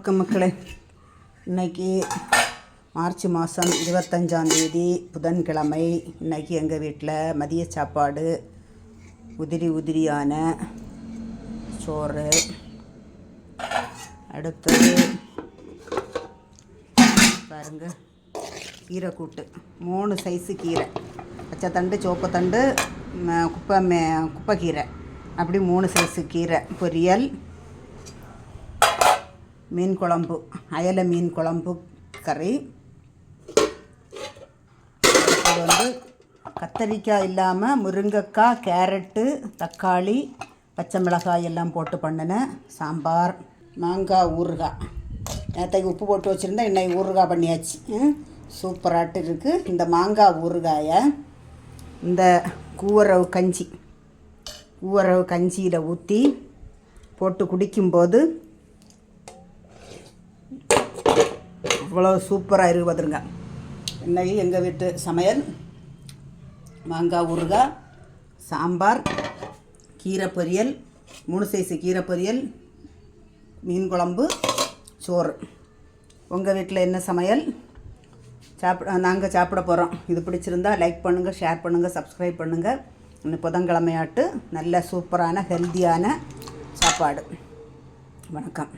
வணக்கம் மக்களே. இன்றைக்கி மார்ச் மாதம் 25ஆம் தேதி புதன்கிழமை. இன்றைக்கி எங்கள் வீட்டில் மதிய சாப்பாடு உதிரியான சோறு. அடுத்தது பாருங்கள், கீரை கூட்டு. 3 சைஸு கீரை, பச்சை தண்டு, சோப்பு தண்டு, குப்பை கீரை, அப்படி 3 சைஸு கீரை பொரியல். மீன் குழம்பு, அயலை மீன் குழம்பு கறி. அது கத்தரிக்காய் இல்லாமல் முருங்கைக்காய், கேரட்டு, தக்காளி, பச்சை மிளகாய் எல்லாம் போட்டு பண்ணின சாம்பார். மாங்காய் ஊறுகாய், நேற்றைக்கு உப்பு போட்டு வச்சுருந்தா இன்னைக்கு ஊறுகாய் பண்ணியாச்சு. சூப்பராட்டு இருக்குது. இந்த மாங்காய் ஊறுகாயை இந்த கூவரவு கஞ்சியில் ஊற்றி போட்டு குடிக்கும்போது அவ்வளோ சூப்பராக இருக்குதுங்க. இன்றைக்கி எங்கள் வீட்டு சமையல் மாங்காய் ஊறுகாய், சாம்பார், கீரை பொரியல், 3 சைஸு கீரை பொரியல், மீன் குழம்பு, சோறு. உங்கள் வீட்டில் என்ன சமையல்? நாங்கள் சாப்பிட போகிறோம். இது பிடிச்சிருந்தா லைக் பண்ணுங்கள், ஷேர் பண்ணுங்கள், சப்ஸ்கிரைப் பண்ணுங்கள். இன்னும் புதன்கிழமையாட்டு நல்ல சூப்பரான ஹெல்த்தியான சாப்பாடு. வணக்கம்.